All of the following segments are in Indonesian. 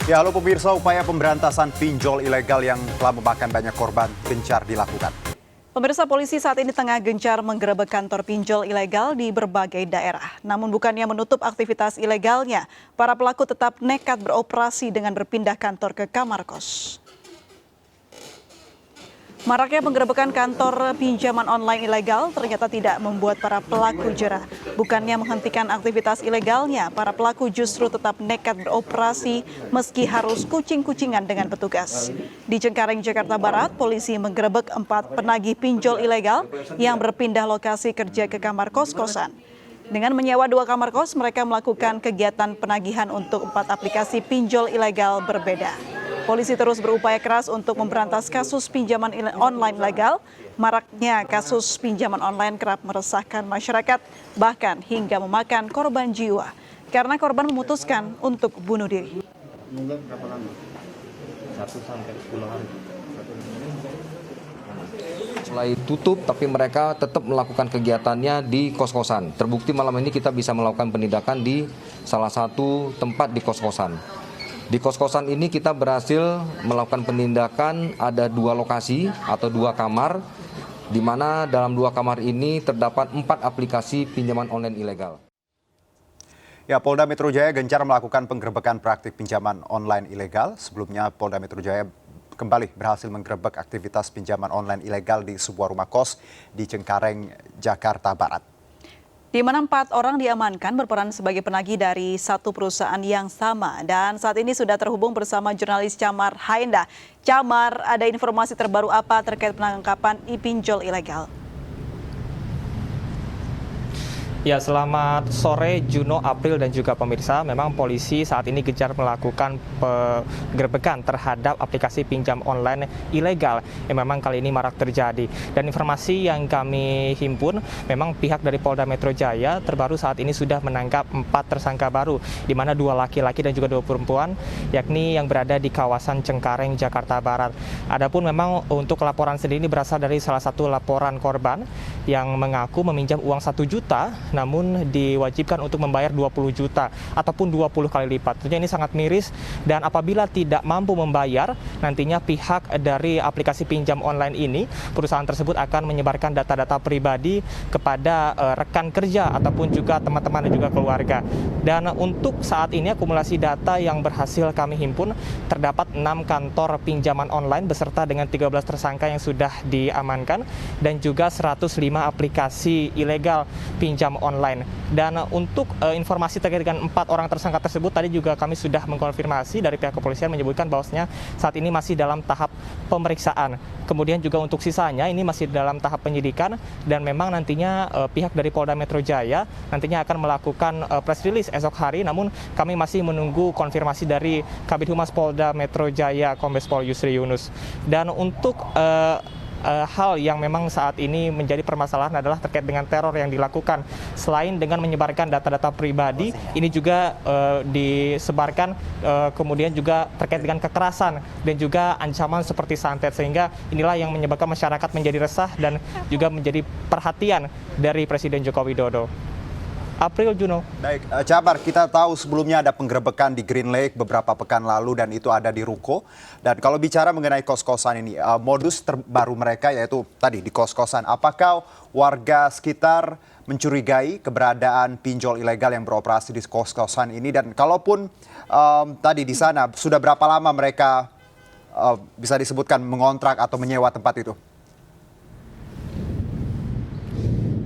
Ya, halo pemirsa, upaya pemberantasan pinjol ilegal yang telah memakan banyak korban gencar dilakukan. Pemirsa, polisi saat ini tengah gencar menggerebek kantor pinjol ilegal di berbagai daerah. Namun bukannya menutup aktivitas ilegalnya, para pelaku tetap nekat beroperasi dengan berpindah kantor ke kamar kos. Maraknya penggerebekan kantor pinjaman online ilegal ternyata tidak membuat para pelaku jera. Bukannya menghentikan aktivitas ilegalnya, para pelaku justru tetap nekat beroperasi meski harus kucing-kucingan dengan petugas. Di Cengkareng, Jakarta Barat, polisi menggerebek 4 penagih pinjol ilegal yang berpindah lokasi kerja ke kamar kos-kosan. Dengan menyewa 2 kamar kos, mereka melakukan kegiatan penagihan untuk 4 aplikasi pinjol ilegal berbeda. Polisi terus berupaya keras untuk memberantas kasus pinjaman online ilegal. Maraknya kasus pinjaman online kerap meresahkan masyarakat, bahkan hingga memakan korban jiwa, karena korban memutuskan untuk bunuh diri. Berapa lama? 1 sampai 10 hari. Mulai tutup, tapi mereka tetap melakukan kegiatannya di kos-kosan. Terbukti malam ini kita bisa melakukan penindakan di salah satu tempat di kos-kosan. Di kos-kosan ini kita berhasil melakukan penindakan, ada 2 lokasi atau 2 kamar, di mana dalam 2 kamar ini terdapat 4 aplikasi pinjaman online ilegal. Ya, Polda Metro Jaya gencar melakukan penggerebekan praktik pinjaman online ilegal. Sebelumnya Polda Metro Jaya kembali berhasil menggerebek aktivitas pinjaman online ilegal di sebuah rumah kos di Cengkareng, Jakarta Barat. Di mana 4 orang diamankan berperan sebagai penagih dari satu perusahaan yang sama. Dan saat ini sudah terhubung bersama jurnalis Chamar Haenda. Chamar, ada informasi terbaru apa terkait penangkapan pinjol ilegal? Ya, selamat sore Juno, April, dan juga pemirsa. Memang polisi saat ini gencar melakukan penggerebekan terhadap aplikasi pinjam online ilegal yang memang kali ini marak terjadi. Dan informasi yang kami himpun, memang pihak dari Polda Metro Jaya terbaru saat ini sudah menangkap 4 tersangka baru, di mana 2 laki-laki dan juga 2 perempuan, yakni yang berada di kawasan Cengkareng, Jakarta Barat. Adapun memang untuk laporan sendiri berasal dari salah satu laporan korban yang mengaku meminjam uang 1 juta, namun diwajibkan untuk membayar 20 juta ataupun 20 kali lipat. Tentunya ini sangat miris, dan apabila tidak mampu membayar, nantinya pihak dari aplikasi pinjam online ini, perusahaan tersebut akan menyebarkan data-data pribadi kepada rekan kerja ataupun juga teman-teman dan juga keluarga. Dan untuk saat ini akumulasi data yang berhasil kami himpun, terdapat 6 kantor pinjaman online beserta dengan 13 tersangka yang sudah diamankan dan juga 105 aplikasi ilegal pinjam online. Dan untuk informasi terkait dengan 4 orang tersangka tersebut, tadi juga kami sudah mengkonfirmasi dari pihak kepolisian menyebutkan bahwasanya saat ini masih dalam tahap pemeriksaan. Kemudian juga untuk sisanya ini masih dalam tahap penyidikan, dan memang nantinya pihak dari Polda Metro Jaya nantinya akan melakukan press release esok hari, namun kami masih menunggu konfirmasi dari Kabid Humas Polda Metro Jaya Kombes Pol Yusri Yunus. Dan untuk hal yang memang saat ini menjadi permasalahan adalah terkait dengan teror yang dilakukan. Selain dengan menyebarkan data-data pribadi, ini juga disebarkan kemudian juga terkait dengan kekerasan dan juga ancaman seperti santet, sehingga inilah yang menyebabkan masyarakat menjadi resah dan juga menjadi perhatian dari Presiden Joko Widodo. April, Juno. Baik, Cabar, kita tahu sebelumnya ada penggerebekan di Green Lake beberapa pekan lalu dan itu ada di ruko. Dan kalau bicara mengenai kos-kosan ini, modus terbaru mereka yaitu tadi di kos-kosan. Apakah warga sekitar mencurigai keberadaan pinjol ilegal yang beroperasi di kos-kosan ini? Dan kalaupun tadi di sana, sudah berapa lama mereka bisa disebutkan mengontrak atau menyewa tempat itu?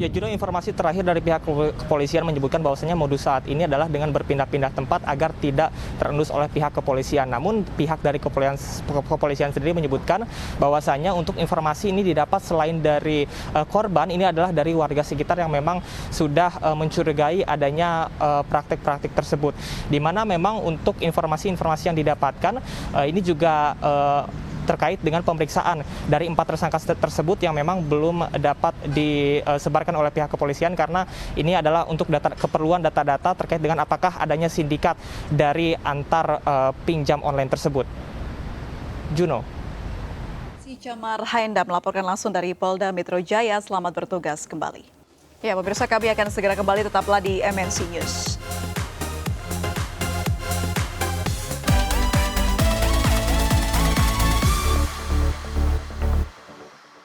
Ya, Juno, informasi terakhir dari pihak kepolisian menyebutkan bahwasanya modus saat ini adalah dengan berpindah-pindah tempat agar tidak terendus oleh pihak kepolisian. Namun pihak dari kepolisian sendiri menyebutkan bahwasanya untuk informasi ini didapat selain dari korban, ini adalah dari warga sekitar yang memang sudah mencurigai adanya praktik-praktik tersebut. Di mana memang untuk informasi-informasi yang didapatkan ini juga terkait dengan pemeriksaan dari 4 tersangka tersebut yang memang belum dapat disebarkan oleh pihak kepolisian, karena ini adalah untuk keperluan data-data terkait dengan apakah adanya sindikat dari antar pinjam online tersebut. Juno. Si Chamar Haenda melaporkan langsung dari Polda Metro Jaya. Selamat bertugas kembali. Ya, pemirsa, kami akan segera kembali, tetaplah di MNC News.